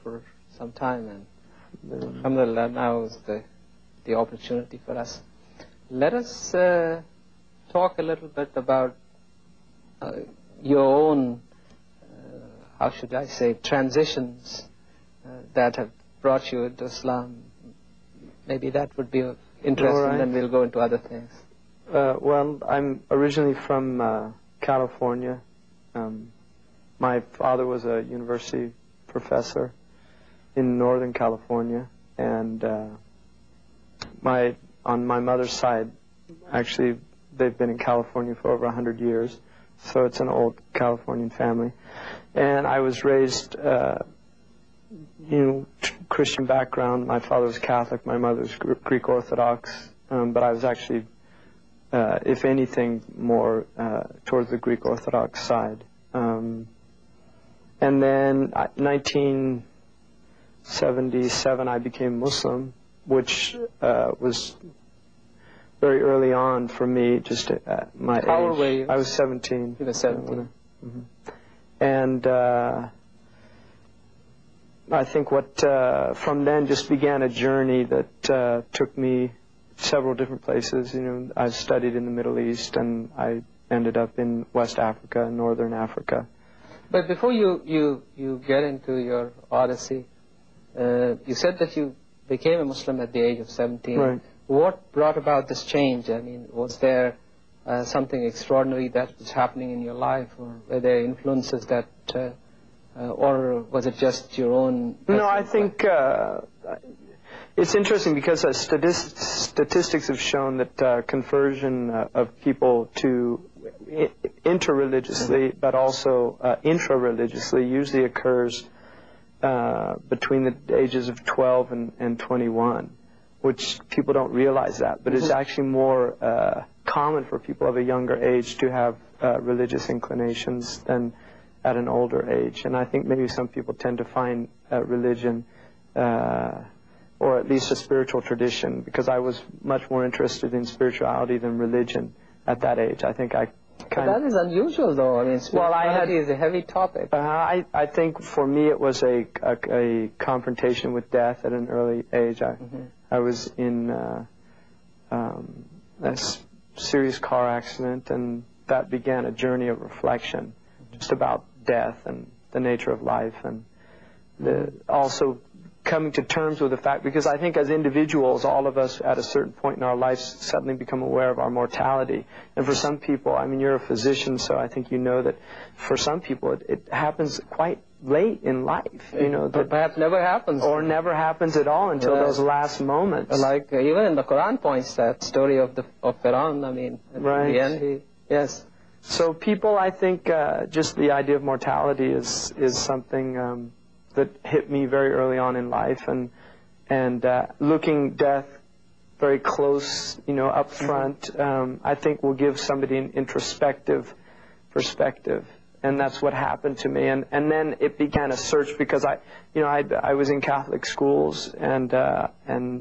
for some time, and alhamdulillah, now is the opportunity for us. Let us talk a little bit about your own, how should I say, transitions that have brought you into Islam. Maybe that would be of interest, and then we'll go into other things. Well, I'm originally from California. My father was a university professor in Northern California, and on my mother's side, actually, they've been in California for over 100 years, so it's an old Californian family. And I was raised, Christian background. My father was Catholic, my mother was Greek Orthodox, but I was actually, if anything, more towards the Greek Orthodox side. And then 1977, I became Muslim, which was very early on for me, just at my age. How old were you? I was 17. You were 17. And I think from then just began a journey that took me several different places. I studied in the Middle East, and I ended up in West Africa and Northern Africa. But before you get into your odyssey, you said that you became a Muslim at the age of 17. Right. What brought about this change? I mean, was there something extraordinary that was happening in your life, or were there influences that, or was it just your own? No, I think it's interesting because statistics have shown that conversion of people to interreligiously, but also intra-religiously, usually occurs between the ages of 12 and 21, which people don't realize that, but it's actually more common for people of a younger age to have religious inclinations than at an older age. And I think maybe some people tend to find religion, or at least a spiritual tradition, because I was much more interested in spirituality than religion at that age. I think I kind of... That is unusual, though. I mean, spirituality is a heavy topic. I think for me it was a confrontation with death at an early age. I was in a serious car accident, and that began a journey of reflection just about death and the nature of life, and also coming to terms with the fact, because I think as individuals, all of us at a certain point in our lives suddenly become aware of our mortality. And for some people, I mean, you're a physician, so I think you know that for some people it happens quite late in life, that perhaps never happens. Or never happens at all until those last moments. Like even in the Quran points that story of Pharaoh, I mean, at the end, yes. So people, I think, just the idea of mortality is something that hit me very early on in life, and looking death very close, up front, I think will give somebody an introspective perspective, and that's what happened to me. And then it began a search, because I was in Catholic schools, and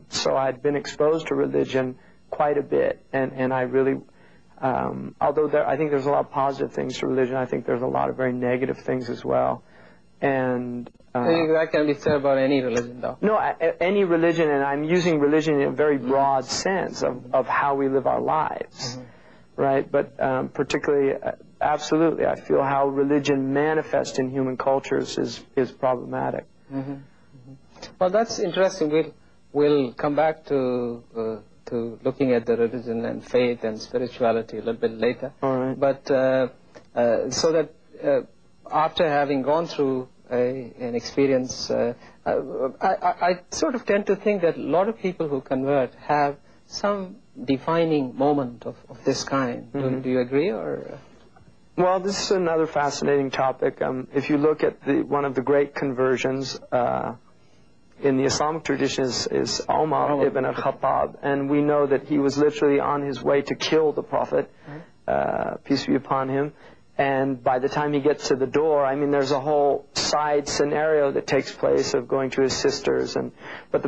so I'd been exposed to religion quite a bit, and I really. Although I think there's a lot of positive things to religion, I think there's a lot of very negative things as well. And that can be said about any religion, though. No, any religion, and I'm using religion in a very broad sense of how we live our lives, right? But particularly, absolutely, I feel how religion manifests in human cultures is problematic. Well, that's interesting. We'll come back to looking at the religion and faith and spirituality a little bit later. All right. But so that after having gone through an experience, I sort of tend to think that a lot of people who convert have some defining moment of this kind. Do you agree, or? Well, this is another fascinating topic. If you look at one of the great conversions in the Islamic tradition is Umar ibn al-Khattab, and we know that he was literally on his way to kill the Prophet, peace be upon him. And by the time he gets to the door, I mean, there's a whole side scenario that takes place of going to his sisters. But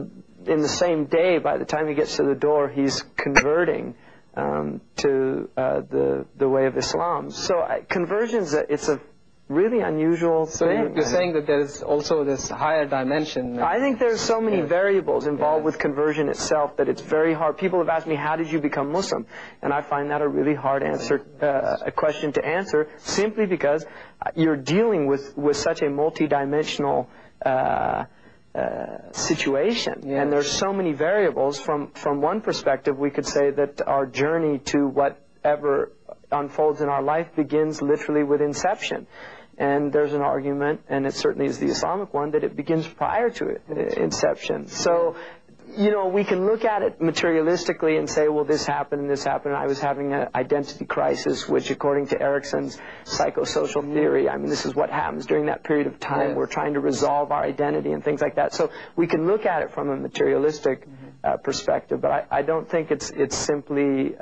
in the same day, by the time he gets to the door, he's converting to the way of Islam. So conversions, it's a really unusual thing. You're saying that there's also this higher dimension. I think there's so many variables involved with conversion itself that it's very hard. People have asked me, how did you become Muslim? And I find that a really hard a question to answer, simply because you're dealing with such a multidimensional situation. And there's so many variables. From one perspective, we could say that our journey to whatever unfolds in our life begins literally with inception. And there's an argument, and it certainly is the Islamic one, that it begins prior to inception. So, you know, we can look at it materialistically and say, well, this happened and this happened. I was having an identity crisis, which according to Erickson's psychosocial theory, I mean, this is what happens during that period of time. We're trying to resolve our identity and things like that. So we can look at it from a materialistic perspective, but I don't think it's simply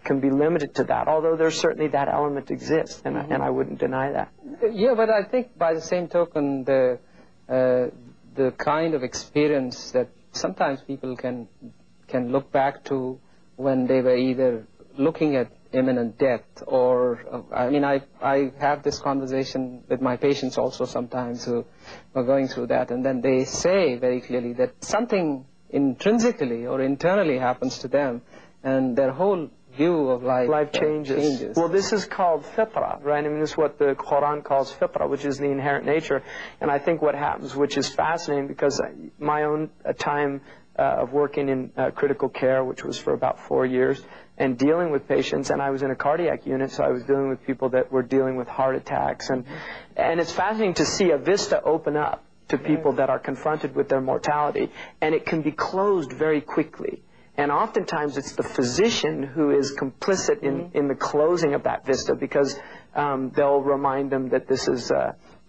can be limited to that, although there's certainly that element exists, and I wouldn't deny that. Yeah, but I think by the same token, the kind of experience that sometimes people can look back to when they were either looking at imminent death or, I mean, I have this conversation with my patients also sometimes who are going through that, and then they say very clearly that something intrinsically or internally happens to them, and their whole view of life changes. Well, this is called fitrah, right? I mean, this is what the Quran calls fitrah, which is the inherent nature. And I think what happens, which is fascinating, because my own time of working in critical care, which was for about 4 years, and dealing with patients, and I was in a cardiac unit, so I was dealing with people that were dealing with heart attacks. And it's fascinating to see a vista open up to people that are confronted with their mortality, and it can be closed very quickly. And oftentimes it's the physician who is complicit in the closing of that vista, because they'll remind them that this is,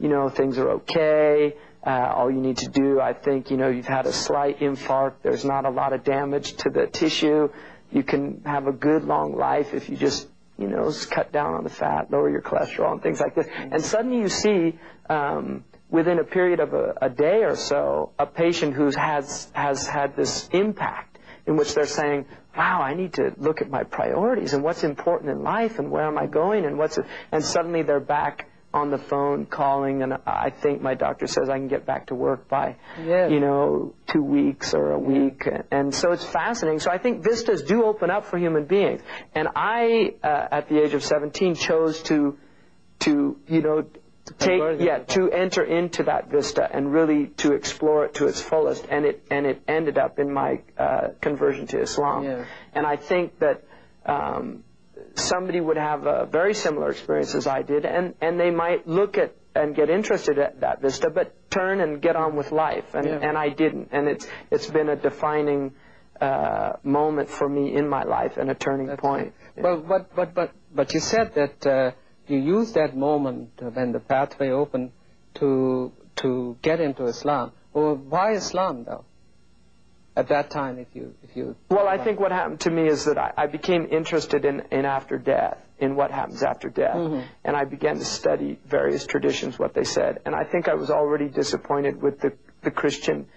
you know, things are okay. All you need to do, I think, you know, you've had a slight infarct. There's not a lot of damage to the tissue. You can have a good long life if you just, you know, cut down on the fat, lower your cholesterol and things like this. And suddenly you see, within a period of a day or so, a patient who has had this impact, in which they're saying, wow, I need to look at my priorities and what's important in life and where am I going and suddenly they're back on the phone calling, and I think my doctor says I can get back to work by, you know, 2 weeks or a week. And so it's fascinating. So I think vistas do open up for human beings. And I, at the age of 17, chose to you know, to enter into that vista and really to explore it to its fullest, and it ended up in my conversion to Islam. And I think that somebody would have very similar experience as I did, and they might look at and get interested at that vista, but turn and get on with life, and I didn't, and it's been a defining moment for me in my life and a turning point. Well, but you said that you used that moment when the pathway opened to get into Islam. Well, why Islam, though? At that time, if you well, I think what happened to me is that I became interested in after death, in what happens after death, and I began to study various traditions, what they said, and I think I was already disappointed with the Christian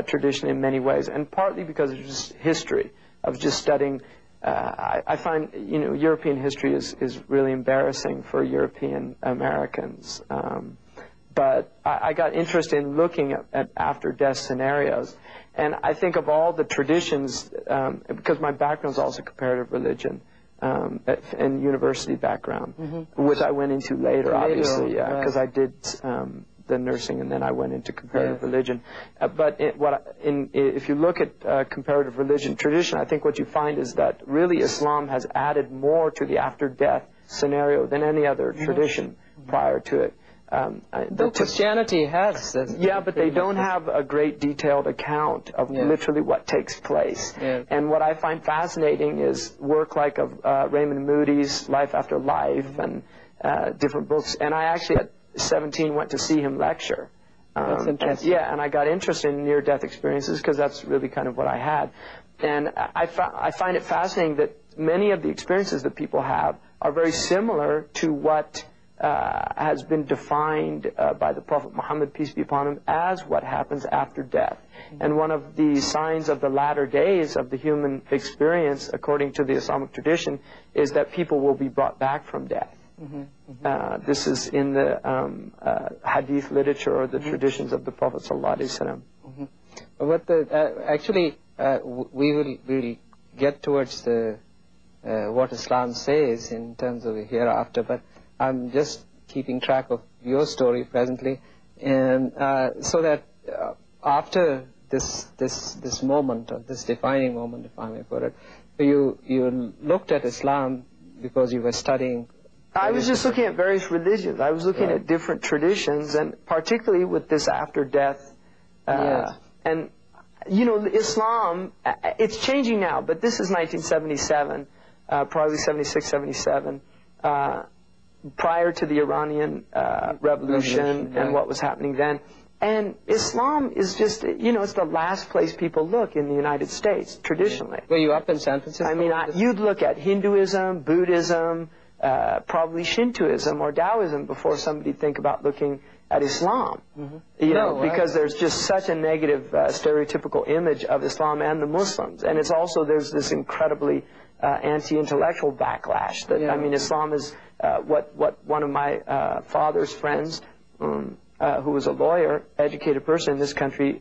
tradition in many ways, and partly because of just history. I was just studying. I find, you know, European history is really embarrassing for European Americans. But I got interested in looking at after-death scenarios. And I think of all the traditions, because my background is also comparative religion and university background, which I went into later, obviously, because I did the nursing, and then I went into comparative religion. But if you look at comparative religion tradition, I think what you find is that really Islam has added more to the after-death scenario than any other tradition prior to it. Though Christianity has. Yeah, but they don't have a great detailed account of literally what takes place. And what I find fascinating is work like of Raymond Moody's Life After Life and different books. And I actually at 17 went to see him lecture. That's interesting. And I got interested in near-death experiences because that's really kind of what I had. And I find it fascinating that many of the experiences that people have are very similar to what has been defined by the Prophet Muhammad, peace be upon him, as what happens after death. And one of the signs of the latter days of the human experience, according to the Islamic tradition, is that people will be brought back from death. This is in the hadith literature or the traditions of the Prophet ﷺ. But actually, we'll get towards the what Islam says in terms of hereafter, but I'm just keeping track of your story presently, and so that after this moment, or this defining moment, if I may put it, you looked at Islam because you were studying. I was just looking at various religions. I was looking at different traditions, and particularly with this after death. And, you know, Islam, it's changing now, but this is 1977, probably 76, 77, prior to the Iranian revolution and what was happening then. And Islam is just, you know, it's the last place people look in the United States, traditionally. Were you up in San Francisco? I mean, you'd look at Hinduism, Buddhism, probably Shintoism or Taoism before somebody think about looking at Islam. You know, because there's just such a negative stereotypical image of Islam and the Muslims. And it's also, there's this incredibly anti-intellectual backlash. That I mean, Islam is what one of my father's friends, who was a lawyer, educated person in this country,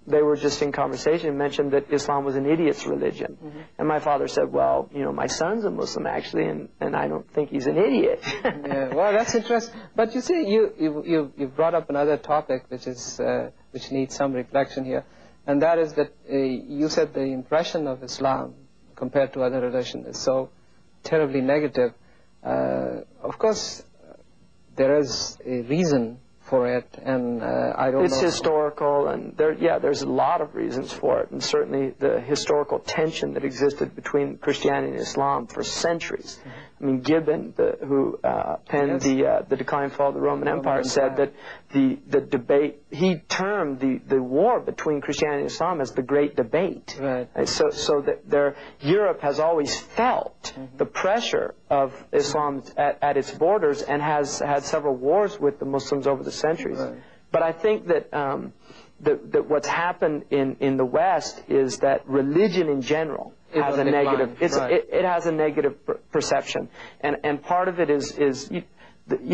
they were just in conversation, mentioned that Islam was an idiot's religion. And my father said, well, you know, my son's a Muslim actually, and I don't think he's an idiot. Well, that's interesting. But you see, you brought up another topic which needs some reflection here, and that is that you said the impression of Islam compared to other religions is so terribly negative. Of course, there is a reason for it, and I don't know. It's historical, and there's a lot of reasons for it, and certainly the historical tension that existed between Christianity and Islam for centuries. I mean, Gibbon, who penned the Decline and Fall of the Roman Empire, said that the debate, he termed the war between Christianity and Islam as the Great Debate. Right. So that Europe has always felt the pressure of Islam at its borders, and has had several wars with the Muslims over the centuries. Right. But I think that that what's happened in the West is that religion in general has a negative. It has a negative perception, and part of it is you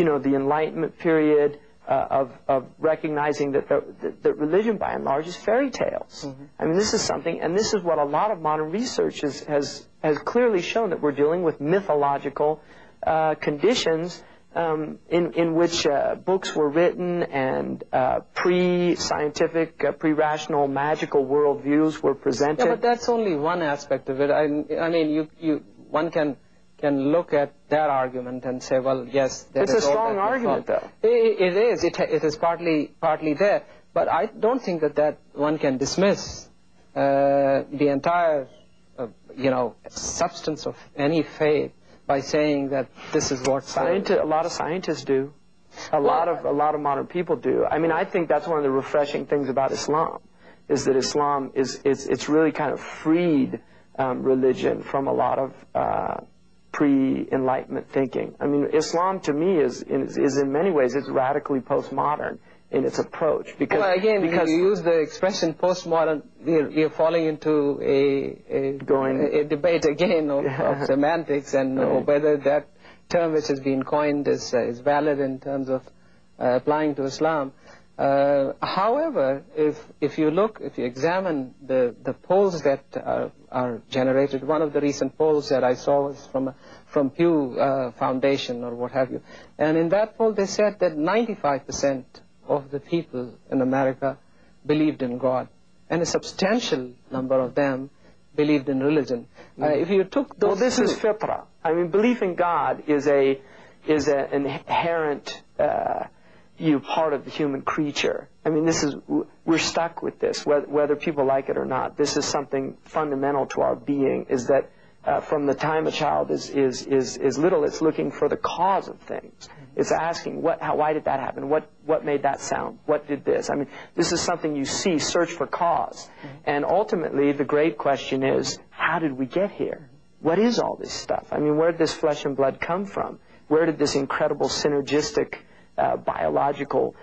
know, the Enlightenment period of recognizing that religion by and large is fairy tales. I mean, this is something, and this is what a lot of modern research has clearly shown, that we're dealing with mythological conditions in which books were written, and pre-scientific, pre-rational, magical worldviews were presented. Yeah, but that's only one aspect of it. I mean, one can look at that argument and say, well, yes, it's a strong argument, though. It is. It is partly there. But I don't think that one can dismiss the entire, you know, substance of any faith by saying that this is what a lot of scientists do. A lot of modern people do. I mean, I think that's one of the refreshing things about Islam, is that Islam it's really kind of freed religion from a lot of pre-Enlightenment thinking. I mean, Islam to me is in many ways it's radically postmodern in its approach. Because, well, again, you use the expression postmodern, you're falling into a debate again of semantics, and whether that term which has been coined is valid in terms of applying to Islam. However, if you examine the polls that are generated, one of the recent polls that I saw was from Pew Foundation or what have you, and in that poll they said that 95% of the people in America believed in God, and a substantial number of them believed in religion. If you took those, well, this is fitrah. I mean, belief in God is an inherent part of the human creature. I mean, we're stuck with this, whether people like it or not. This is something fundamental to our being, is that from the time a child is little, it's looking for the cause of things. It's asking, why did that happen? What made that sound? What did this? I mean, this is something you see, search for cause. And ultimately, the great question is, how did we get here? What is all this stuff? I mean, where did this flesh and blood come from? Where did this incredible synergistic biological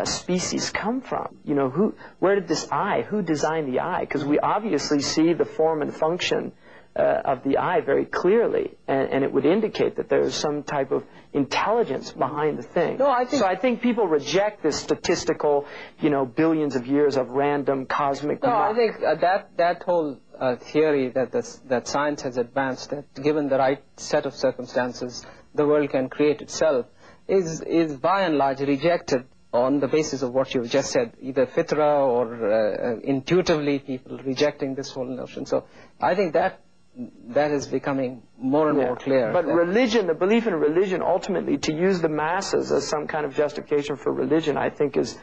species come from? You know, where did this eye, who designed the eye? Because we obviously see the form and function of the eye very clearly, and it would indicate that there is some type of intelligence behind the thing. No, I think people reject this statistical, billions of years of random cosmic. No, I think that whole theory that science has advanced, that given the right set of circumstances, the world can create itself, is by and large rejected on the basis of what you've just said, either fitra or intuitively people rejecting this whole notion. So I think that is becoming more and more clear. But religion, the belief in religion, ultimately, to use the masses as some kind of justification for religion, I think is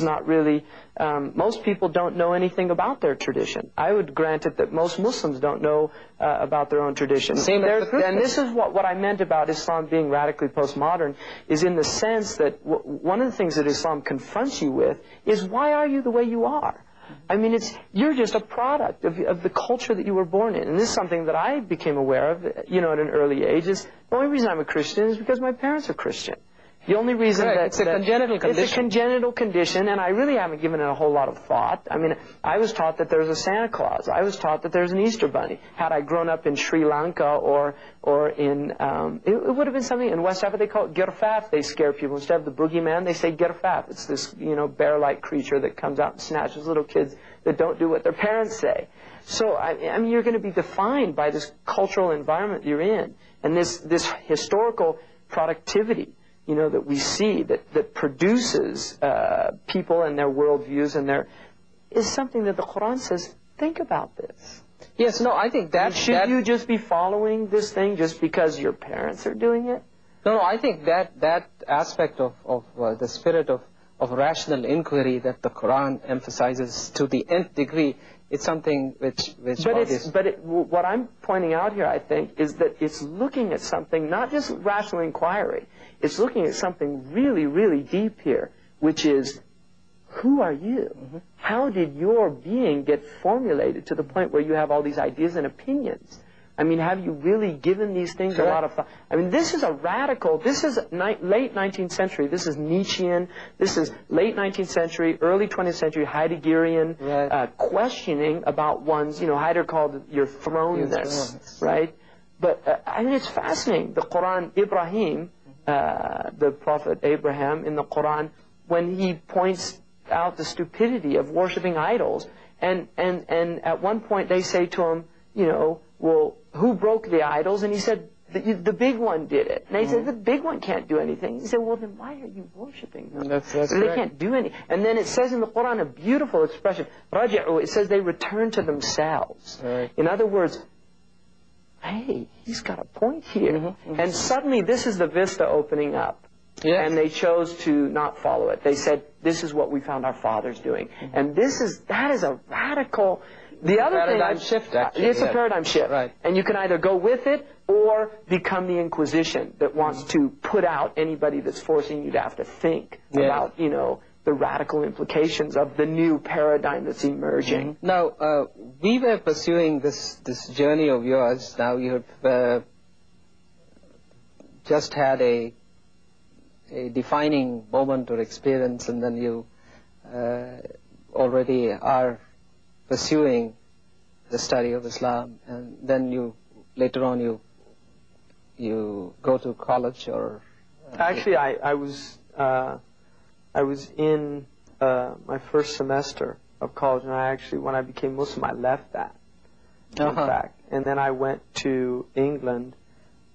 not really, most people don't know anything about their tradition. I would grant it that most Muslims don't know about their own tradition. And this is what I meant about Islam being radically postmodern, is in the sense that one of the things that Islam confronts you with is, why are you the way you are? I mean, you're just a product of the culture that you were born in. And this is something that I became aware of, at an early age, is the only reason I'm a Christian is because my parents are Christian. The only reason it's a congenital condition. It's a congenital condition, and I really haven't given it a whole lot of thought. I mean, I was taught that there's a Santa Claus. I was taught that there's an Easter Bunny. Had I grown up in Sri Lanka or in, it would have been something, in West Africa they call it girfaf. They scare people. Instead of the boogeyman, they say girfaf. It's this, bear-like creature that comes out and snatches little kids that don't do what their parents say. So, I mean, you're going to be defined by this cultural environment you're in, and this historical productivity, that we see that produces people and their worldviews, and is something that the Quran says, think about this. Yes, no, I think that... Should you just be following this thing just because your parents are doing it? No, I think that aspect of the spirit of rational inquiry that the Quran emphasizes to the nth degree, it's something which what I'm pointing out here, I think, is that it's looking at something, not just rational inquiry, it's looking at something really, really deep here, which is, who are you? Mm-hmm. How did your being get formulated to the point where you have all these ideas and opinions? I mean, have you really given these things a lot of thought? I mean, this is late 19th century. This is Nietzschean. This is late 19th century, early 20th century Heideggerian questioning about one's, Heidegger called your throne-ness, right? But, I mean, it's fascinating. The Quran, Ibrahim, the prophet Abraham in the Quran, when he points out the stupidity of worshiping idols, and at one point they say to him, well, who broke the idols? And he said, the big one did it. And they said, the big one can't do anything. He said, well, then why are you worshiping them? That's they can't do anything. And then it says in the Quran a beautiful expression, raja'u, it says they return to themselves. Right. In other words, hey, he's got a point here. Mm-hmm. And suddenly this is the vista opening up. Yes. And they chose to not follow it. They said, this is what we found our fathers doing. Mm-hmm. And that is a radical... The other paradigm shift, actually. It's a paradigm shift. Right. And you can either go with it or become the Inquisition that wants to put out anybody that's forcing you to have to think about, the radical implications of the new paradigm that's emerging. Mm-hmm. Now, we were pursuing this journey of yours. Now you have just had a defining moment or experience, and then you already are pursuing the study of Islam, and then later on you go to college or... Actually, I was in my first semester of college, and when I became Muslim, I left that, in fact. And then I went to England,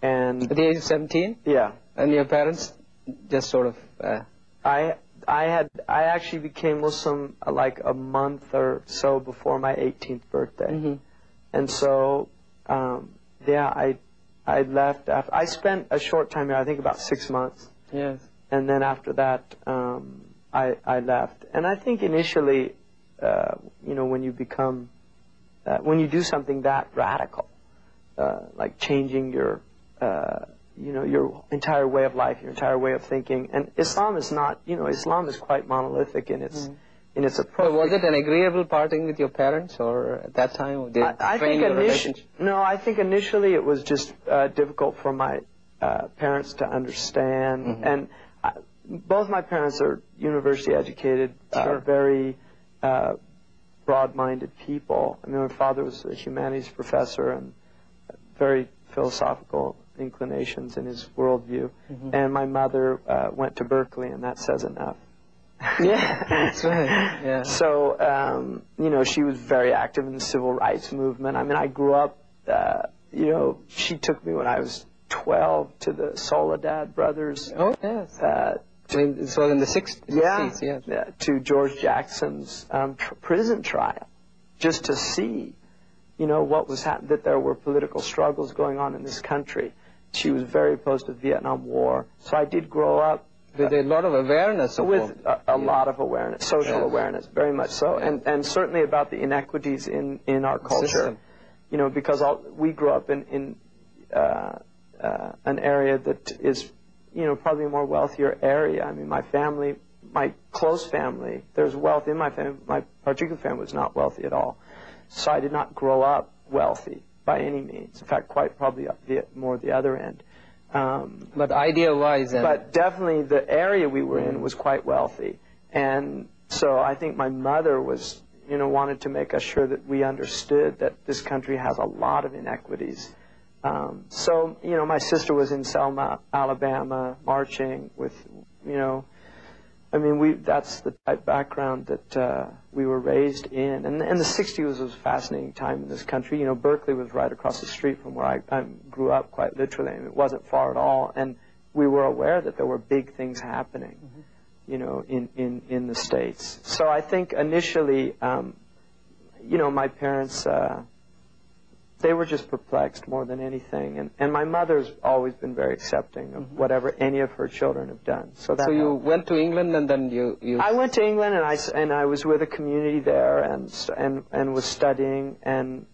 and... At the age of 17? Yeah. And your parents just sort of... I actually became Muslim like a month or so before my 18th birthday. Mm-hmm. And so, I left after, I spent a short time here, I think about 6 months. Yes. And then after that, I left. And I think initially, when you become, when you do something that radical, like changing your entire way of life, your entire way of thinking. And Islam is not, Islam is quite monolithic in its approach. So was it an agreeable parting with your parents, or at that time did it strain your relationship? No, I think initially it was just difficult for my parents to understand. Mm-hmm. And both my parents are university educated, very broad-minded people. I mean, my father was a humanities professor, and very philosophical inclinations in his worldview. And my mother went to Berkeley, and that says enough. Yeah, that's right. Yeah. So, you know, she was very active in the civil rights movement. I mean, I grew up, you know, she took me when I was 12 to the Soledad brothers. Oh, yes. It was in the 60s. Yeah, to George Jackson's prison trial, just to see, you know, what was happening, that there were political struggles going on in this country. She was very opposed to the Vietnam War. So I did grow up with a lot of awareness. With a lot of awareness, social awareness, very much so. And certainly about the inequities in our culture. System. You know, because we grew up in an area that is, you know, probably a more wealthier area. I mean, my family, my close family, there's wealth in my family. My particular family was not wealthy at all. So I did not grow up wealthy by any means. In fact, quite probably more the other end. But idea-wise... But definitely the area we were in was quite wealthy. And so I think my mother was, you know, wanted to make us sure that we understood that this country has a lot of inequities. So, you know, my sister was in Selma, Alabama, marching with, you know, I mean, that's the type of background that we were raised in. And the 60s was a fascinating time in this country. You know, Berkeley was right across the street from where I grew up, quite literally. I mean, it wasn't far at all. And we were aware that there were big things happening, you know, in the States. So I think initially, you know, my parents... they were just perplexed more than anything. And my mother's always been very accepting of whatever any of her children have done. So you went to England and then you... I went to England and I was with a community there and was studying. And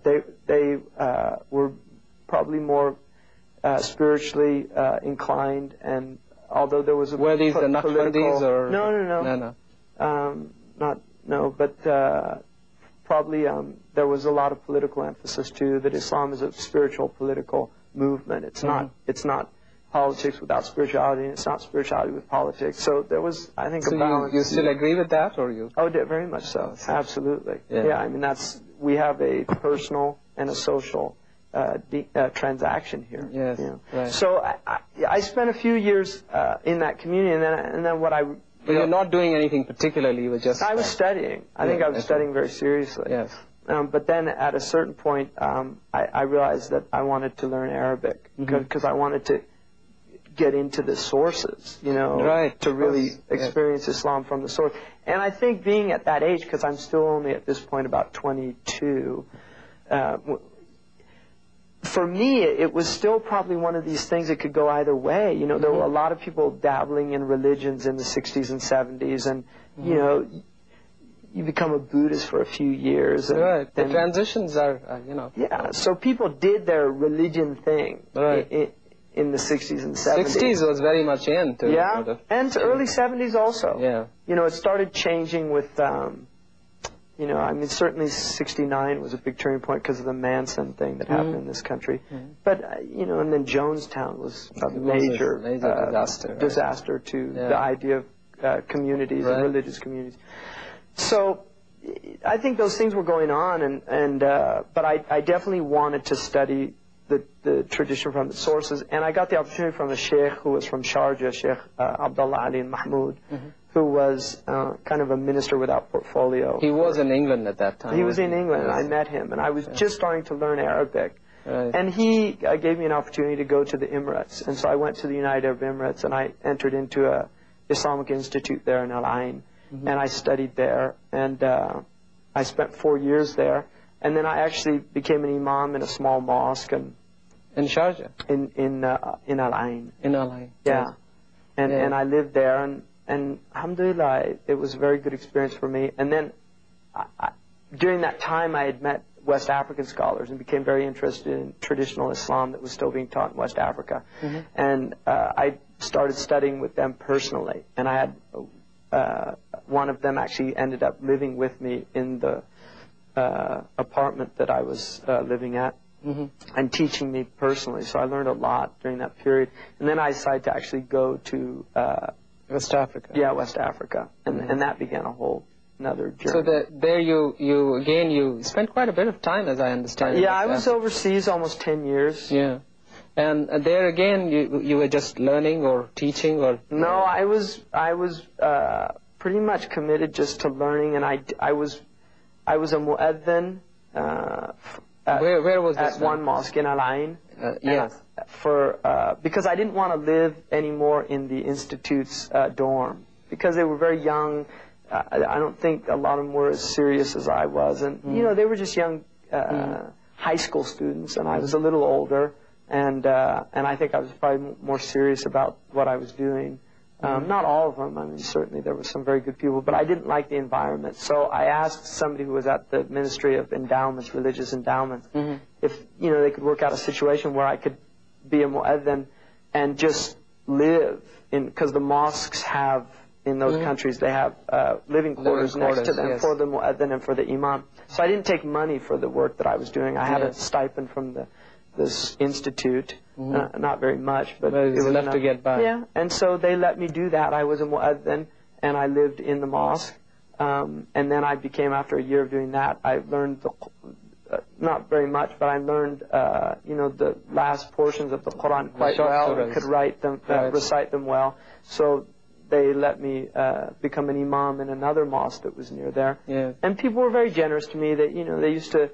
they were probably more spiritually inclined. And although there was a... Were these the Naqshbandis or... No. But... probably there was a lot of political emphasis too, that Islam is a spiritual political movement. It's not politics without spirituality, and it's not spirituality with politics. So there was, I think, a balance. You still agree with that, or you? Oh, very much so. Absolutely. Yeah. I mean, we have a personal and a social transaction here. Yes. You know? Right. So I spent a few years in that community, and then what I... But you're not doing anything particularly, you were just... I was studying. I think I was studying very seriously. Yes. But then at a certain point, I realized that I wanted to learn Arabic because I wanted to get into the sources, you know, to really experience Islam from the source. And I think being at that age, because I'm still only at this point about 22, for me, it was still probably one of these things that could go either way. You know, there were a lot of people dabbling in religions in the 60s and 70s, and, you know, you become a Buddhist for a few years. And the transitions are, you know. Yeah, so people did their religion thing in the 60s and 70s. 60s was very much in. Yeah, and early 70s also. Yeah. You know, it started changing with... you know, I mean, certainly 69 was a big turning point because of the Manson thing that happened in this country. But, you know, and then Jonestown was a major disaster to the idea of communities and religious communities. So I think those things were going on, but I definitely wanted to study the tradition from the sources. And I got the opportunity from a sheikh who was from Sharjah, Sheikh Abdullah Ali Mahmoud, who was kind of a minister without portfolio. He was in England at that time. He was in England, and I met him, and I was just starting to learn Arabic. And he gave me an opportunity to go to the Emirates, and so I went to the United Arab Emirates, and I entered into a Islamic institute there in Al Ain, and I studied there, and I spent 4 years there, and then I actually became an imam in a small mosque in Sharjah, in Al Ain. In Al Ain, yeah, and I lived there, and alhamdulillah, it was a very good experience for me. And then during that time, I had met West African scholars and became very interested in traditional Islam that was still being taught in West Africa. And I started studying with them personally. And I had one of them actually ended up living with me in the apartment that I was living at. And teaching me personally. So I learned a lot during that period. And then I decided to actually go to... West Africa. Yeah, West Africa. And that began a whole another journey. So there you spent quite a bit of time, as I understand. Yeah, I was overseas almost 10 years. Yeah. And there again, you were just learning or teaching, or? No, I was pretty much committed just to learning, and I was a mu'adhin where was this? At one mosque in Al Ain. Yes. Because I didn't want to live anymore in the institute's dorm, because they were very young. I don't think a lot of them were as serious as I was, and they were just young high school students, and I was a little older. And I think I was probably more serious about what I was doing. Not all of them. I mean, certainly there were some very good people, but I didn't like the environment. So I asked somebody who was at the Ministry of Endowments, Religious Endowments, if they could work out a situation where I could be a mu'adhin and just live in, because the mosques have in those countries, they have living quarters next to them for the mu'adhin and for the imam. So I didn't take money for the work that I was doing. I had a stipend from this institute, not very much, but it was enough to get by. Yeah, and so they let me do that. I was a mu'adhin, and I lived in the mosque, and then I became, after a year of doing that, I learned not very much, but I learned the last portions of the Quran quite well, and could write them, recite them well. So they let me become an imam in another mosque that was near there. Yeah. And people were very generous to me. That they used to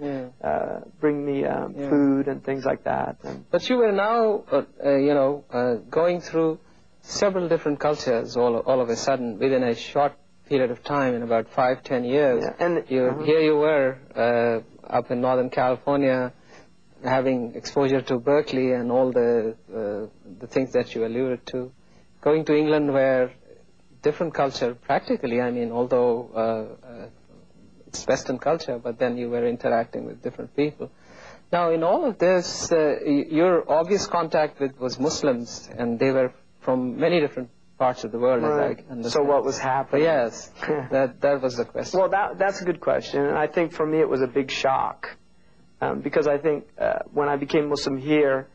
bring me food and things like that. But you were now, going through several different cultures all of a sudden within a short period of time, in about 5-10 years. Yeah. And here you were up in Northern California, having exposure to Berkeley and all the things that you alluded to. Going to England, where different culture, practically, I mean, although it's Western culture, but then you were interacting with different people. Now, in all of this, your obvious contact was Muslims, and they were from many different parts of the world, as I understand. So what was happening? Yes, that was the question. Well, that's a good question, and I think for me it was a big shock, because I think when I became Muslim here,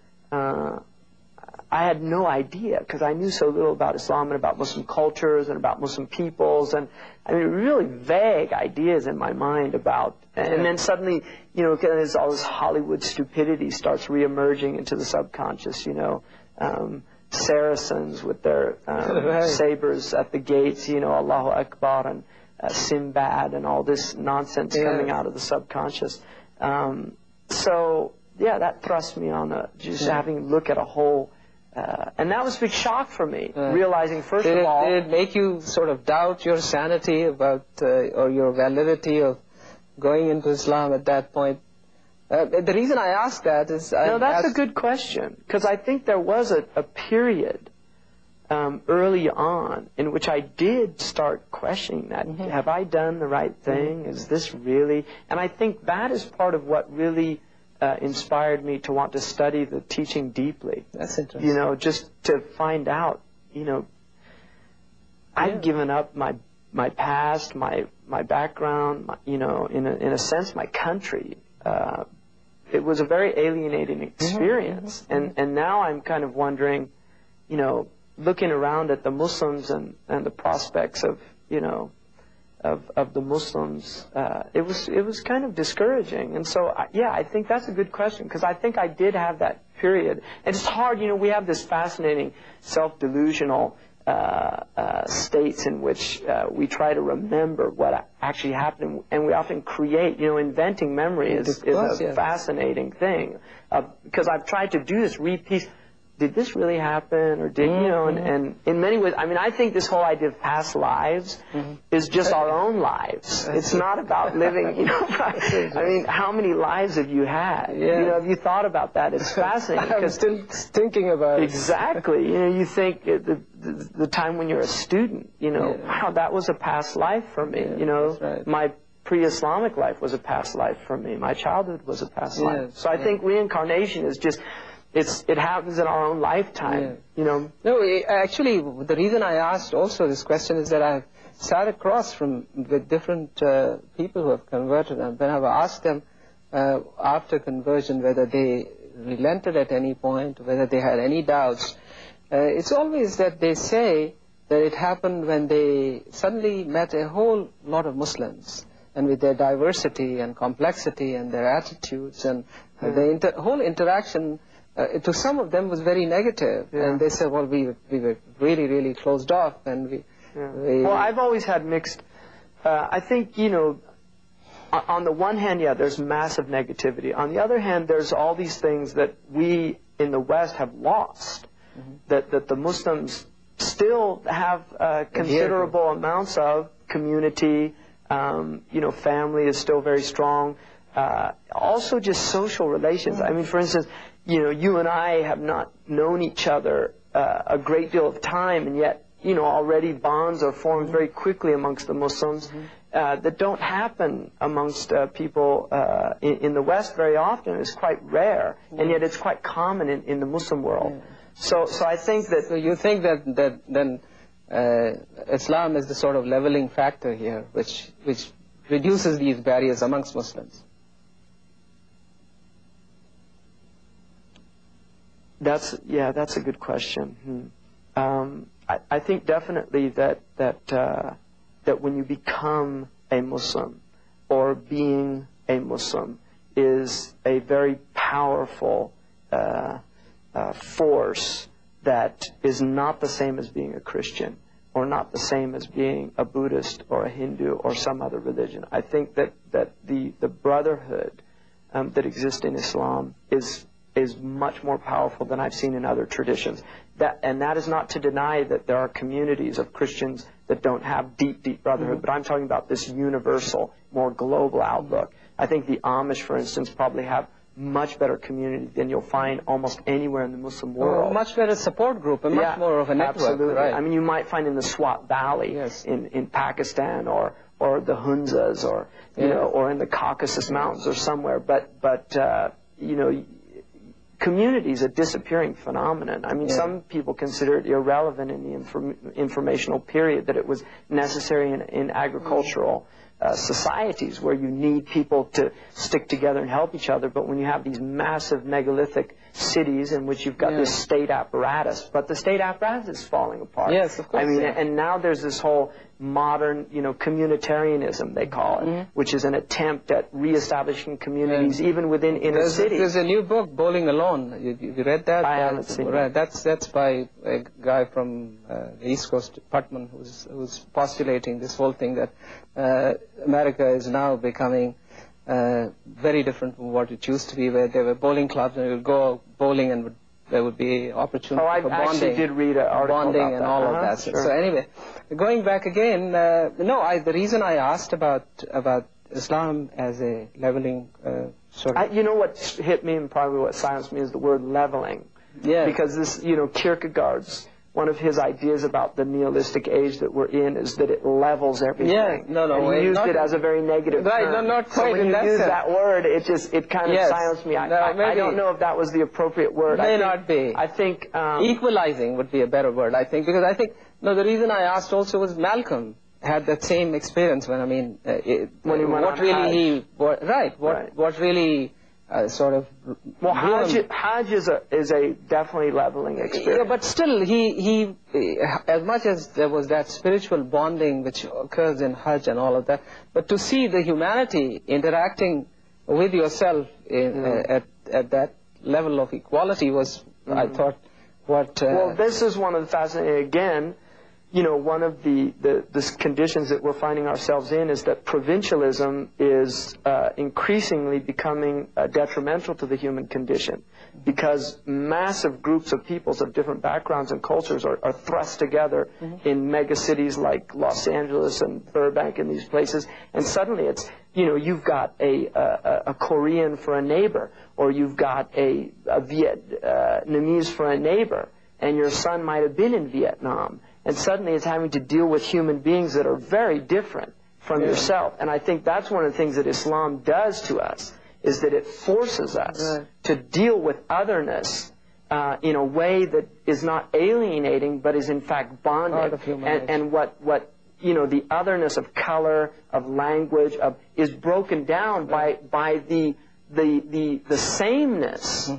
I had no idea, because I knew so little about Islam and about Muslim cultures and about Muslim peoples, and I mean, really vague ideas in my mind about, and then suddenly, as all this Hollywood stupidity starts reemerging into the subconscious, Saracens with their sabers at the gates, Allahu Akbar, and Sinbad, and all this nonsense coming out of the subconscious. So, that thrust me on just having a look at a whole. And that was a big shock for me, realizing, first of all... Did it make you sort of doubt your sanity about, or your validity of going into Islam at that point? The reason I ask that is... No, that's a good question, because I think there was a period early on in which I did start questioning that. Have I done the right thing? Is this really... And I think that is part of what really... inspired me to want to study the teaching deeply. That's interesting. Just to find out, I'd given up my past, my background, in a sense, my country. It was a very alienating experience. And now I'm kind of wondering, looking around at the Muslims and the prospects of, of the Muslims, it was kind of discouraging. And so, I think that's a good question, because I think I did have that period. And it's hard, we have this fascinating self-delusional states in which we try to remember what actually happened, and we often create, inventing memory is a fascinating thing, because I've tried to do this, repiece. Did this really happen, or did, and in many ways, I mean, I think this whole idea of past lives is just our own lives. It's not about living, I mean, how many lives have you had? Have you thought about that? It's fascinating. I'm still thinking about it. Exactly. You think the time when you're a student, wow, that was a past life for me. That's right. My pre-Islamic life was a past life for me. My childhood was a past life. So I think reincarnation is just... It happens in our own lifetime, No, actually, the reason I asked also this question is that I've sat across with different people who have converted, and when I've asked them after conversion whether they relented at any point, whether they had any doubts, it's always that they say that it happened when they suddenly met a whole lot of Muslims, and with their diversity and complexity and their attitudes and the whole interaction, to some of them was very negative. And they said, well, we were really, really closed off. And well, I've always had mixed, I think, you know, on the one hand, there's massive negativity. On the other hand, there's all these things that we in the West have lost, that the Muslims still have considerable amounts of community. You know, family is still very strong. Also just social relations. I mean, for instance, you know, you and I have not known each other a great deal of time, and yet, you know, already bonds are formed very quickly amongst the Muslims that don't happen amongst people in the West very often. It's quite rare, and yet it's quite common in the Muslim world. So I think that... So you think that then Islam is the sort of leveling factor here, which reduces these barriers amongst Muslims? That's a good question. I think definitely that when you become a Muslim, or being a Muslim, is a very powerful force that is not the same as being a Christian, or not the same as being a Buddhist or a Hindu or some other religion. I think that the brotherhood that exists in Islam is much more powerful than I've seen in other traditions. And that is not to deny that there are communities of Christians that don't have deep brotherhood, but I'm talking about this universal, more global outlook. I think the Amish, for instance, probably have much better community than you'll find almost anywhere in the Muslim world. A much better support group, and much more of a network. Absolutely. Right. I mean, you might find in the Swat Valley in Pakistan, or the Hunzas, or you know, or in the Caucasus Mountains or somewhere. But you know, community is a disappearing phenomenon. I mean, some people consider it irrelevant in the informational period, that it was necessary in agricultural societies where you need people to stick together and help each other. But when you have these massive megalithic cities in which you've got this state apparatus, but the state apparatus is falling apart. Yes, of course. I mean, and now there's this whole modern, you know, communitarianism, they call it, which is an attempt at reestablishing communities even within inner cities. There's a new book, Bowling Alone. You read that? I haven't seen it. That's by a guy from the East Coast, Putman, who's postulating this whole thing that America is now becoming very different from what it used to be, where there were bowling clubs and you would go bowling and there would be opportunity for bonding. I actually did read an article bonding about and that. all of that. Sure. So anyway, going back again, the reason I asked about Islam as a leveling sort of... You know what hit me and probably what silenced me is the word leveling. Yeah. Because this, you know, Kierkegaard's, one of his ideas about the nihilistic age that we're in is that it levels everything. Yeah, no. And he used it as a very negative right, term. not quite so when in you that use sense. that word, it kind of silenced me. I don't know if that was the appropriate word. May not be. I think... equalizing would be a better word, I think, because I think... No, the reason I asked also was Malcolm had that same experience when, I mean... when he went what really Hajj. What really... sort of... Well, Hajj is a definitely leveling experience. Yeah, but still, he as much as there was that spiritual bonding which occurs in Hajj and all of that, but to see the humanity interacting with yourself at that level of equality was, I thought, what... well, this is one of the fascinating, again, you know, one of the conditions that we're finding ourselves in is that provincialism is increasingly becoming detrimental to the human condition, because massive groups of peoples of different backgrounds and cultures are thrust together in mega cities like Los Angeles and Burbank and these places, and suddenly it's, you know, you've got a Korean for a neighbor, or you've got a Vietnamese for a neighbor, and your son might have been in Vietnam. And suddenly it's having to deal with human beings that are very different from yourself. And I think that's one of the things that Islam does to us, is that it forces us to deal with otherness in a way that is not alienating, but is in fact bonding. And what you know, the otherness of color, of language, is broken down by the sameness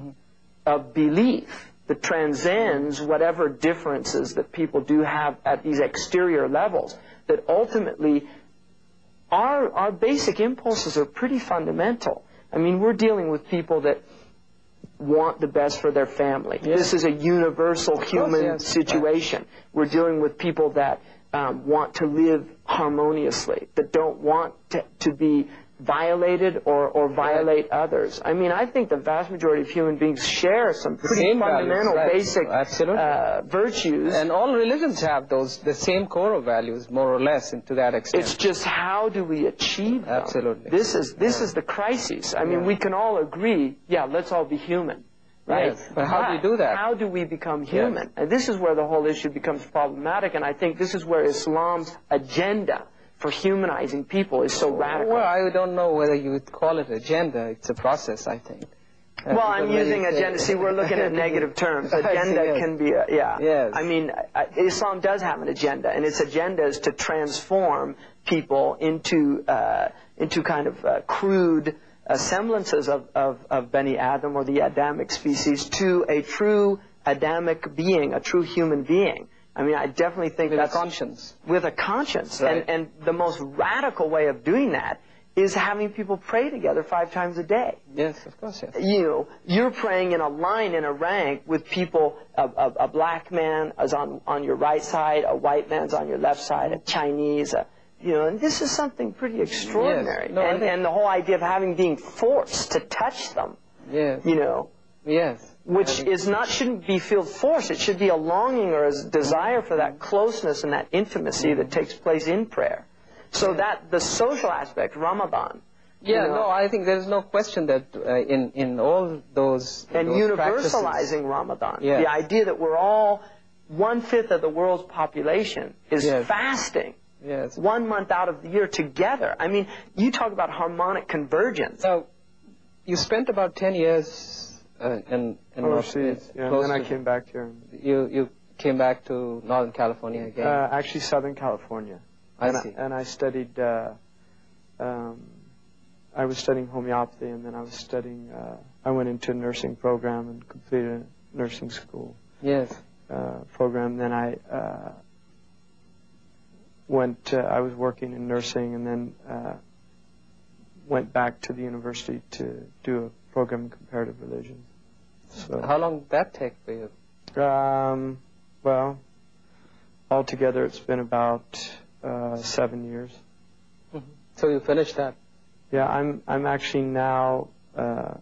of belief that transcends whatever differences that people do have at these exterior levels, that ultimately our basic impulses are pretty fundamental. I mean, we're dealing with people that want the best for their family. Yes. This is a universal human situation. We're dealing with people that want to live harmoniously, that don't want to be violated or violate others. I mean, I think the vast majority of human beings share some pretty fundamental, basic virtues. And all religions have the same core values, more or less, to that extent. It's just how do we achieve them? Absolutely. This is the crisis. I mean, we can all agree, let's all be human. Right? Yes, but how do you do that? How do we become human? Yes. And this is where the whole issue becomes problematic, and I think this is where Islam's agenda for humanizing people is so radical. Well, I don't know whether you would call it agenda. It's a process, I think. Well, I'm using agenda. See, we're looking at negative terms. Agenda can be Yes. I mean, Islam does have an agenda, and its agenda is to transform people into kind of crude semblances of Bani Adam, or the Adamic species, to a true Adamic being, a true human being. I mean, I definitely think with that's... a conscience. With a conscience. Right. And the most radical way of doing that is having people pray together 5 times a day. Yes, of course, yes. You're praying in a line, in a rank, with people, a black man is on your right side, a white man's on your left side, a Chinese, and this is something pretty extraordinary. Yes. No, and the whole idea of being forced to touch them. Yes. Yes. Which shouldn't be feel forced. It should be a longing or a desire for that closeness and that intimacy that takes place in prayer. So that the social aspect, Ramadan. I think there's no question that in all those and those universalizing Ramadan, the idea that we're all 1/5 of the world's population is fasting. Yes. 1 month out of the year together. I mean, you talk about harmonic convergence. So, you spent about 10 years in overseas, and then I came back here. You came back to Northern California again? Actually, Southern California. I see. And I studied, I was studying homeopathy, and then I was studying, I went into a nursing program and completed a nursing school. Yes. Program. Then I I was working in nursing, and then went back to the university to do a program in comparative religion. So, how long did that take for you? Well, altogether it's been about 7 years. Mm-hmm. So you finished that? Yeah, I'm actually now going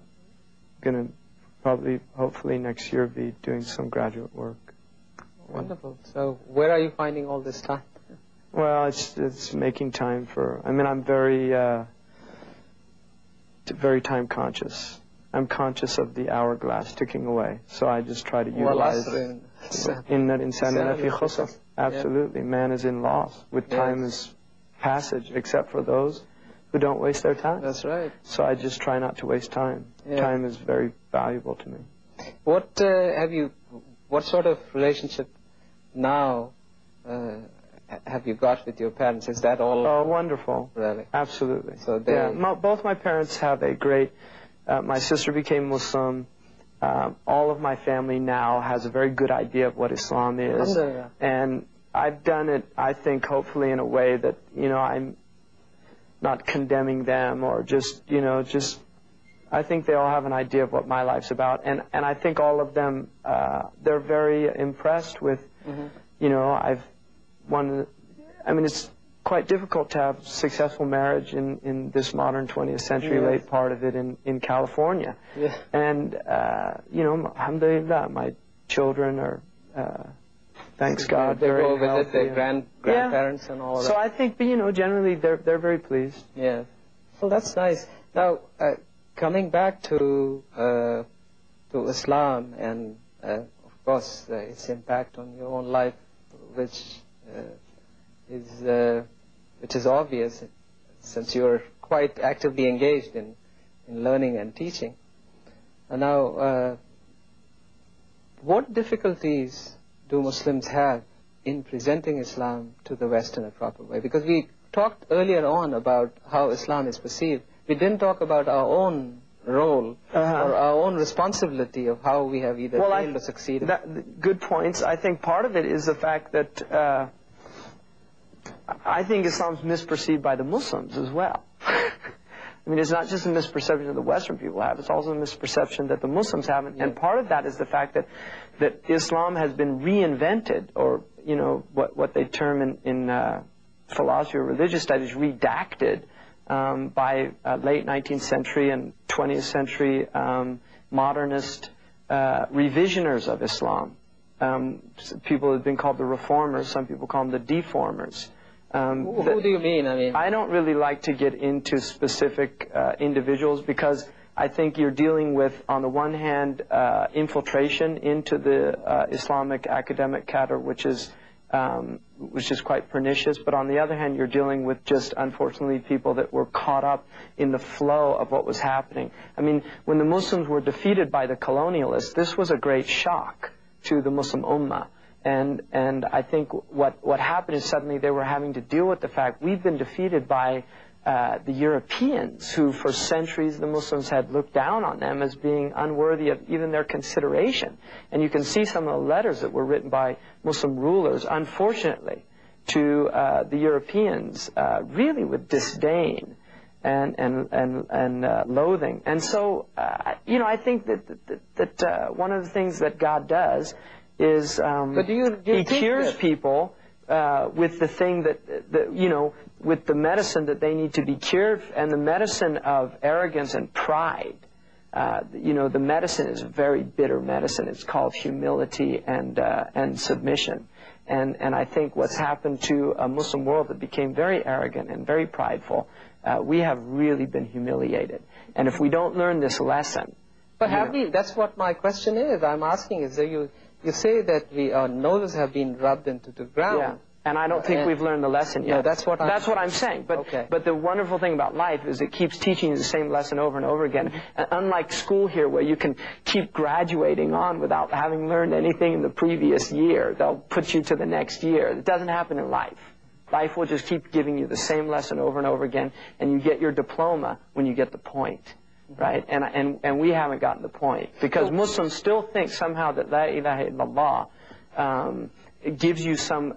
to hopefully next year be doing some graduate work. Wonderful. So where are you finding all this time? Well, it's making time for. I mean, I'm very time conscious. I'm conscious of the hourglass ticking away, so I just try to utilize. Absolutely, man is in loss with time as passage, except for those who don't waste their time. That's right. So I just try not to waste time. Yeah. Time is very valuable to me. What sort of relationship now have you got with your parents? Is that all? Oh, wonderful. Really? Absolutely. So both my parents have a great. My sister became Muslim. All of my family now has a very good idea of what Islam is, and I've done it, I think, hopefully in a way that I'm not condemning them or just. I think they all have an idea of what my life's about, and I think all of them they're very impressed with. It's quite difficult to have successful marriage in this modern 20th century, late part of it in California. Yeah. And, alhamdulillah, my children are, thanks God, they very go healthy. Visit their grandparents and all of that. So I think, generally they're very pleased. Yeah. Well, that's nice. Now, coming back to Islam and, of course, its impact on your own life, which is obvious since you're quite actively engaged in learning and teaching. And now, what difficulties do Muslims have in presenting Islam to the West in a proper way? Because we talked earlier on about how Islam is perceived. We didn't talk about our own role or our own responsibility of how we have either failed or succeeded? Good points. I think part of it is the fact that I think Islam's misperceived by the Muslims as well. I mean, it's not just a misperception that the Western people have, it's also a misperception that the Muslims have. And part of that is the fact that Islam has been reinvented, or, you know, what they term in philosophy or religious studies, redacted, by late 19th century and 20th century modernist revisioners of Islam. People have been called the reformers, some people call them the deformers. Who do you mean? I don't really like to get into specific individuals, because I think you're dealing with, on the one hand, infiltration into the Islamic academic cadre, which is quite pernicious. But on the other hand, you're dealing with just, unfortunately, people that were caught up in the flow of what was happening. I mean, when the Muslims were defeated by the colonialists, this was a great shock to the Muslim Ummah. And I think what happened is suddenly they were having to deal with the fact we've been defeated by the Europeans, who for centuries the Muslims had looked down on them as being unworthy of even their consideration. And you can see some of the letters that were written by Muslim rulers, unfortunately, to the Europeans, really with disdain and loathing. And so, you know, I think that one of the things that God does is He cures people with the thing that you know, with the medicine that they need to be cured, and the medicine of arrogance and pride. You know, the medicine is a very bitter medicine. It's called humility and submission. And I think what's happened to a Muslim world that became very arrogant and very prideful, we have really been humiliated. And if we don't learn this lesson... But have we? That's what my question is. I'm asking is that you say that our noses have been rubbed into the ground. Yeah. And I don't think we've learned the lesson yet. No, that's what I'm saying. But the wonderful thing about life is it keeps teaching you the same lesson over and over again. And unlike school here, where you can keep graduating on without having learned anything in the previous year, they'll put you to the next year. It doesn't happen in life. Life will just keep giving you the same lesson over and over again, and you get your diploma when you get the point. Right? And we haven't gotten the point. Because Muslims still think somehow that La ilaha illallah gives you some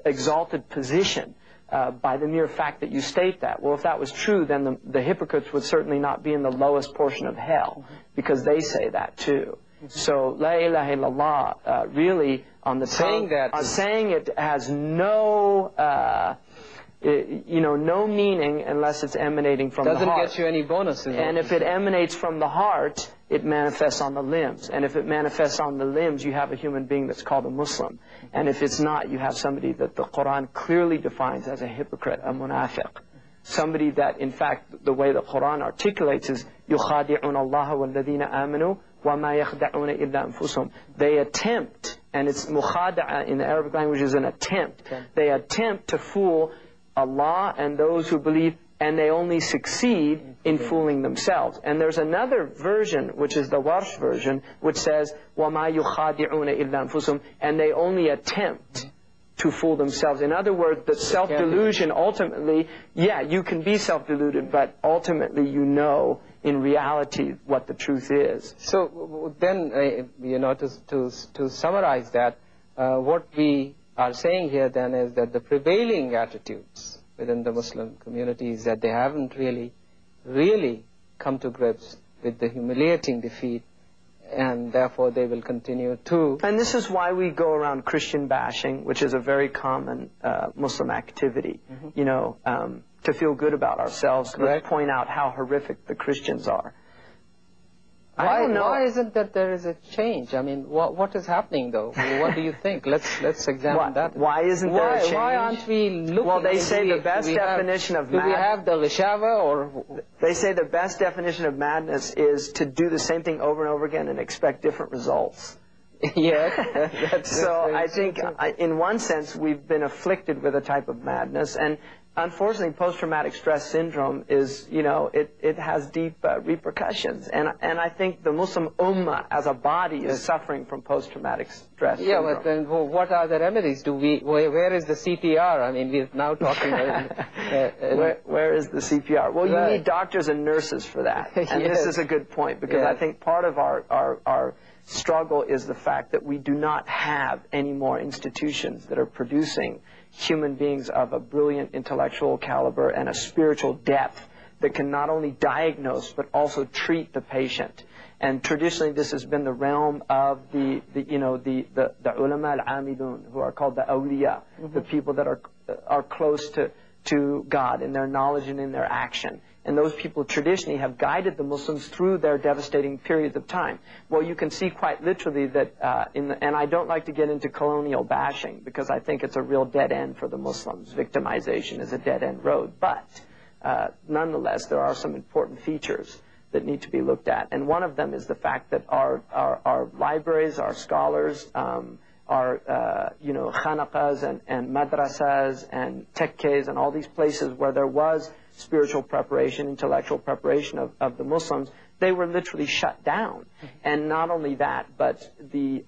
exalted position by the mere fact that you state that. Well, if that was true, then the hypocrites would certainly not be in the lowest portion of hell, because they say that too. So La ilaha illallah really, on the tongue, saying it has no... you know, no meaning unless it's emanating from the heart. Doesn't get you any bonuses. And if it emanates from the heart, it manifests on the limbs. And if it manifests on the limbs, you have a human being that's called a Muslim. And if it's not, you have somebody that the Quran clearly defines as a hypocrite, a munafiq. Somebody that, in fact, the way the Quran articulates is يُخَادِعُونَ اللَّهَ وَالَّذِينَ آمَنُوا وَمَا يَخْدَعُونَ إِلَّا أَنفُسُهُم. They attempt, and it's mukhada'a in the Arabic language is an attempt. They attempt to fool Allah and those who believe, and they only succeed in fooling themselves. And there's another version, which is the Warsh version, which says, وَمَا يُخَادِعُونَ إِلَّا أَنفُسُهُم, and they only attempt to fool themselves. In other words, the self-delusion ultimately, yeah, you can be self-deluded, but ultimately you know in reality what the truth is. So then, you know, to summarize that, what we are saying here then is that the prevailing attitudes within the Muslim community is that they haven't really come to grips with the humiliating defeat, and therefore they will continue to... And this is why we go around Christian bashing, which is a very common Muslim activity, you know, to feel good about ourselves, to point out how horrific the Christians are. Why isn't that there is a change? I mean, what is happening though? What do you think? Let's examine that. Why isn't there a change? Why aren't we looking? Well, they say the best definition of madness... Do we have the Rishava or... They say the best definition of madness is to do the same thing over and over again and expect different results. Yeah. So I think in one sense we've been afflicted with a type of madness, and unfortunately, post-traumatic stress syndrome is, it has deep repercussions. And I think the Muslim Ummah as a body is suffering from post-traumatic stress syndrome. Yeah, but then what are the remedies? Where is the CPR? I mean, we're now talking about... where is the CPR? Well, you need doctors and nurses for that. And this is a good point, because I think part of our struggle is the fact that we do not have any more institutions that are producing human beings of a brilliant intellectual caliber and a spiritual depth that can not only diagnose but also treat the patient. And traditionally, this has been the realm of the ulama al-amilun, who are called the awliya, the people that are close to God in their knowledge and in their action. And those people traditionally have guided the Muslims through their devastating periods of time. Well, you can see quite literally that, and I don't like to get into colonial bashing, because I think it's a real dead end for the Muslims. Victimization is a dead end road. But nonetheless, there are some important features that need to be looked at. And one of them is the fact that our libraries, our scholars, our khanaqas and madrasas and tekkes and all these places where there was spiritual preparation, intellectual preparation of the Muslims, they were literally shut down. And not only that, but the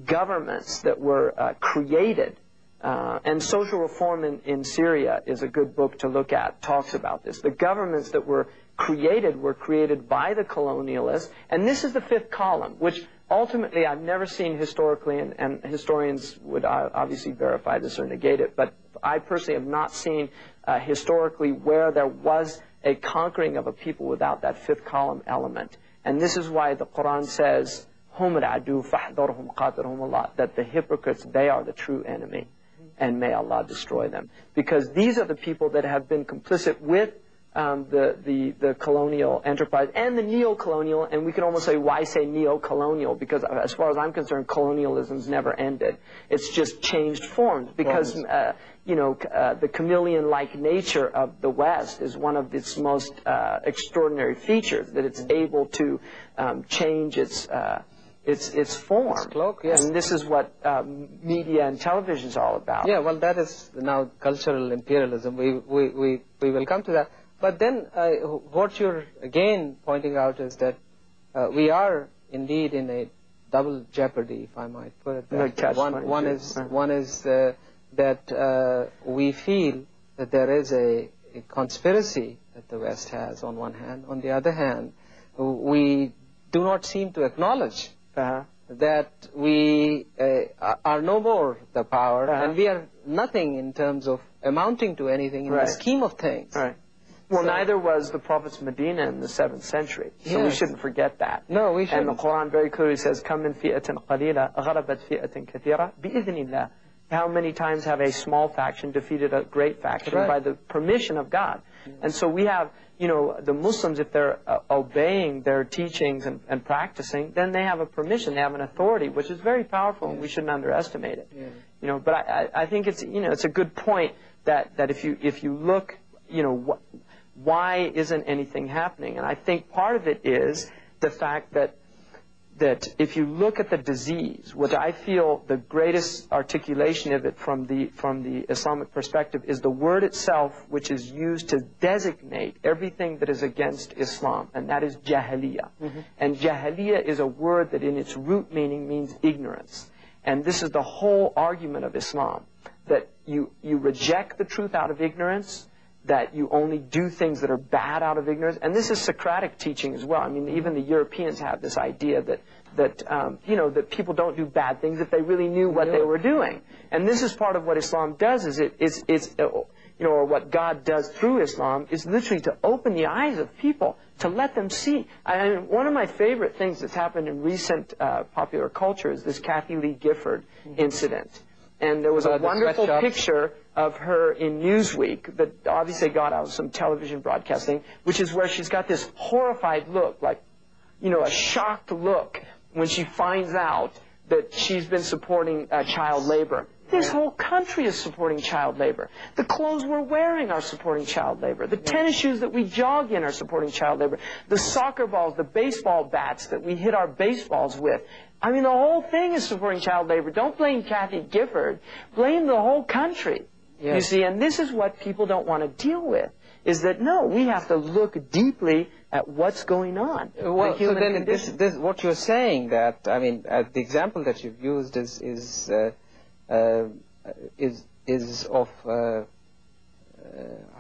governments that were created, and Social Reform in Syria is a good book to look at, talks about this. The governments that were created by the colonialists, and this is the fifth column, which ultimately I've never seen historically, and historians would obviously verify this or negate it, but I personally have not seen historically where there was a conquering of a people without that fifth column element. And this is why the Quran says, "Hum al-adu fahdharhum qatarhum Allah," that the hypocrites, they are the true enemy, and may Allah destroy them. Because these are the people that have been complicit with the colonial enterprise and the neo-colonial, and we can almost say, why say neo-colonial? Because as far as I'm concerned, colonialism's never ended. It's just changed forms, because the chameleon-like nature of the West is one of its most extraordinary features, that it's able to change its form. Its cloak, yes. And this is what media and television is all about. Yeah, well, that is now cultural imperialism. We will come to that. But then what you're again pointing out is that we are indeed in a double jeopardy, if I might put it that way. One is that we feel that there is a conspiracy that the West has on one hand. On the other hand, we do not seem to acknowledge that we are no more the power, and we are nothing in terms of amounting to anything in the scheme of things. Right. Well, neither was the Prophet's Medina in the 7th century. So we shouldn't forget that. No, we shouldn't. And the Quran very clearly says, "Kam min fi'atin qalila ghalabat fi'atin kathira bi'idhnillah." How many times have a small faction defeated a great faction by the permission of God? And so we have, the Muslims, if they're obeying their teachings and practicing, then they have a permission, they have an authority, which is very powerful, and we shouldn't underestimate it. But I think it's, it's a good point that if you look, why isn't anything happening? And I think part of it is the fact that if you look at the disease, which I feel the greatest articulation of it from the Islamic perspective is the word itself, which is used to designate everything that is against Islam, and that is jahiliyyah. And jahiliyyah is a word that in its root meaning means ignorance. And this is the whole argument of Islam, that you reject the truth out of ignorance, that you only do things that are bad out of ignorance. And this is Socratic teaching as well. I mean, even the Europeans have this idea that people don't do bad things if they really knew what they were doing. And this is part of what Islam does, or what God does through Islam is literally to open the eyes of people, to let them see. I mean, one of my favorite things that's happened in recent popular culture is this Kathy Lee Gifford incident. And there was a wonderful picture of her in Newsweek that obviously got out of some television broadcasting, which is where she's got this horrified look, like, a shocked look when she finds out that she's been supporting child labor. This whole country is supporting child labor. The clothes we're wearing are supporting child labor. The tennis shoes that we jog in are supporting child labor. The soccer balls, the baseball bats that we hit our baseballs with. I mean, the whole thing is supporting child labor. Don't blame Kathy Gifford. Blame the whole country. Yes. You see, and this is what people don't want to deal with, is that, no, we have to look deeply at what's going on. Well, the human so then condition. this, what you're saying that, I mean, the example that you've used is of,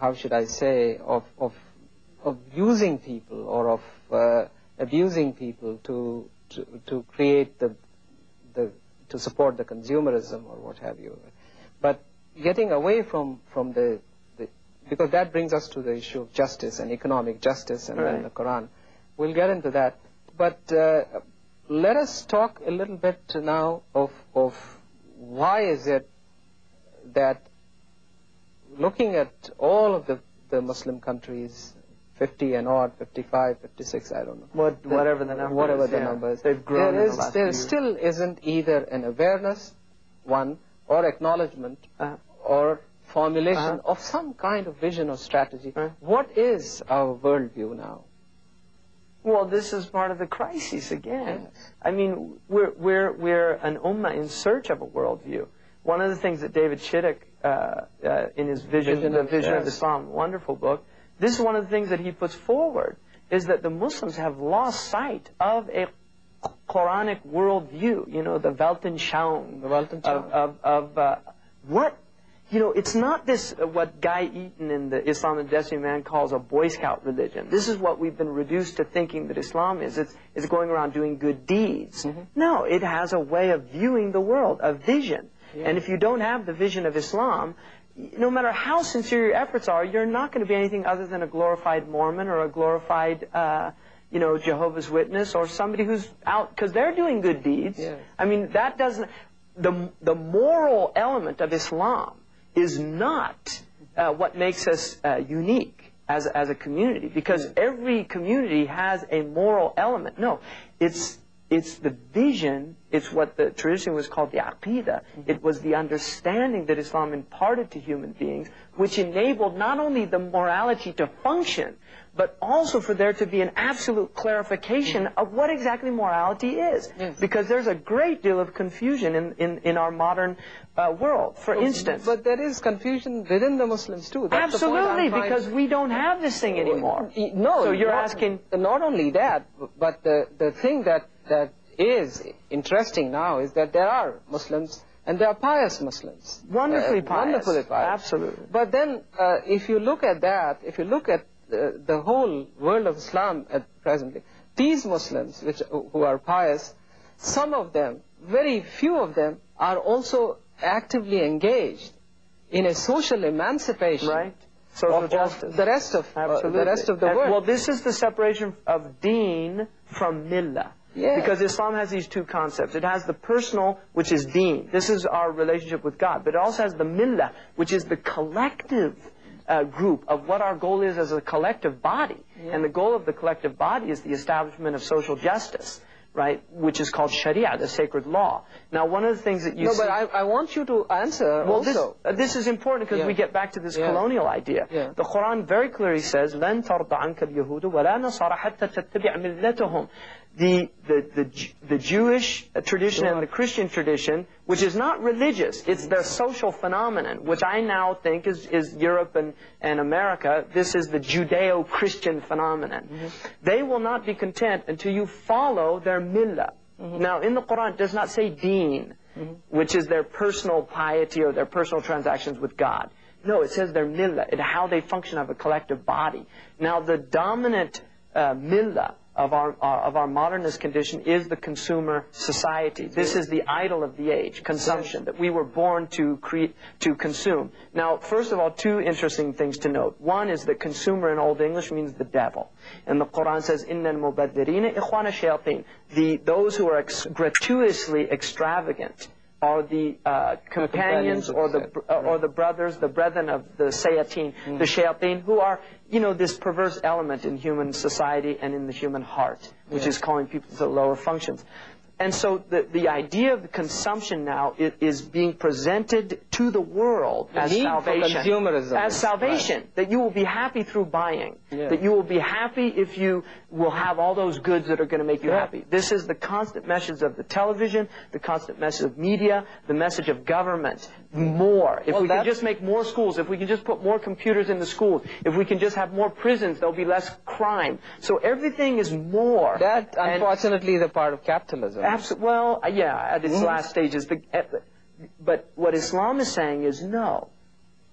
how should I say, of using people or of abusing people to create to support the consumerism or what have you. But getting away from the because that brings us to the issue of justice and economic justice and then the Quran. We'll get into that. But let us talk a little bit now of why is it that looking at all of the Muslim countries, 50 and odd, 55, 56, I don't know. Whatever the number is. They've grown in the last few years. Still isn't either an awareness, one, or acknowledgement, or formulation of some kind of vision or strategy. What is our worldview now? Well, this is part of the crisis again. Yes. I mean, we're an ummah in search of a worldview. One of the things that David Chittick, in his Vision of Islam, wonderful book, this is one of the things that he puts forward, is that the Muslims have lost sight of a Quranic worldview, you know, the Weltanschauung, of what, you know, it's not this, what Guy Eaton in the Islam and Destiny Man calls a Boy Scout religion. This is what we've been reduced to thinking that Islam is. It's going around doing good deeds. No, it has a way of viewing the world, a vision. Yeah. And if you don't have the vision of Islam, no matter how sincere your efforts are, you're not going to be anything other than a glorified Mormon or a glorified, you know, Jehovah's Witness or somebody who's out because they're doing good deeds. Yes. I mean, that doesn't. The moral element of Islam is not what makes us unique as a community, because every community has a moral element. No, it's the vision. It's what the tradition was called the aqidah. It was the understanding that Islam imparted to human beings, which enabled not only the morality to function, but also for there to be an absolute clarification of what exactly morality is. Yes. Because there's a great deal of confusion in our modern world. For instance... But there is confusion within the Muslims too. That's absolutely, because we don't have this thing anymore. No, so you're asking... Not only that, but the thing that is interesting now is that there are Muslims and there are pious Muslims. Wonderfully pious. Wonderfully pious. Absolutely. But then if you look at that, if you look at the whole world of Islam presently, these Muslims who are pious, some of them, very few of them, are also actively engaged in a social emancipation. Right. Social justice. The rest of the world. Well, this is the separation of deen from millah. Yes. Because Islam has these two concepts. It has the personal, which is deen. This is our relationship with God. But it also has the millah, which is the collective group of what our goal is as a collective body. Yeah. And the goal of the collective body is the establishment of social justice, right, which is called Sharia, the sacred law. Now, one of the things that you see... No, but I want you to answer also. This is important because we get back to this colonial idea. Yeah. The Quran very clearly says, لَن تَرْضَ عَنْكَ الْيَهُودُ وَلَا نَصَارَ حَتَّى تَتَّبِعْ مِلَّتَهُمْ. The Jewish tradition and the Christian tradition, which is not religious, it's their social phenomenon, which I now think is Europe and America. This is the Judeo-Christian phenomenon. They will not be content until you follow their millah. Now, in the Quran, it does not say deen, which is their personal piety or their personal transactions with God. No, it says their millah, how they function as a collective body. Now, the dominant millah of our modernist condition is the consumer society. This is the idol of the age, consumption, that we were born to consume. Now, first of all, two interesting things to note. One is that consumer in Old English means the devil. And the Quran says, إِنَّ الْمُبَذِّرِينَ إِخْوَانَ الشَّيَاطِينَ. Those who are gratuitously extravagant are the companions or the brothers, the brethren of the Sayateen, the Shayateen, who are, you know, this perverse element in human society and in the human heart, which is calling people to lower functions. And so the idea of the consumption now is being presented to the world as salvation. Consumerism. As salvation. Right. That you will be happy through buying. Yeah. That you will be happy if you will have all those goods that are going to make you happy. This is the constant message of the television, the constant message of media, the message of government. More. If we can just make more schools, if we can just put more computers in the schools, if we can just have more prisons, there'll be less crime. So everything is more. That, unfortunately, is a part of capitalism. Well, yeah, at its last stages. But what Islam is saying is no.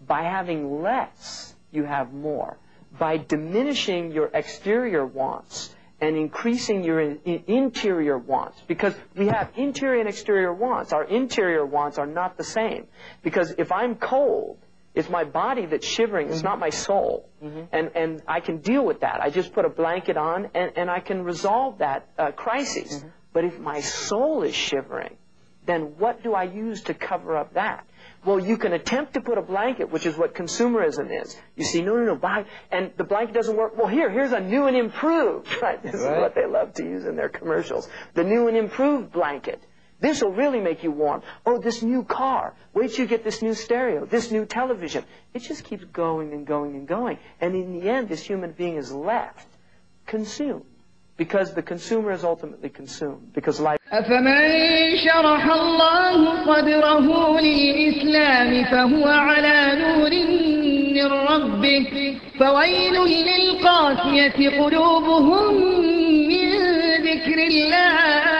By having less, you have more. By diminishing your exterior wants and increasing your interior wants. Because we have interior and exterior wants. Our interior wants are not the same. Because if I'm cold, it's my body that's shivering. It's not my soul. And I can deal with that. I just put a blanket on and I can resolve that crisis. But if my soul is shivering, then what do I use to cover up that? Well, you can attempt to put a blanket, which is what consumerism is. You see, no, buy, and the blanket doesn't work. Well, here's a new and improved, right? This is what they love to use in their commercials. The new and improved blanket. This will really make you warm. Oh, this new car. Wait till you get this new stereo, this new television. It just keeps going and going and going. And in the end, this human being is left consumed. Because the consumer is ultimately consumed. Because life... أفمن شرح الله صدره للإسلام فهو على نور من ربه فويل للقاسية قلوبهم من ذكر الله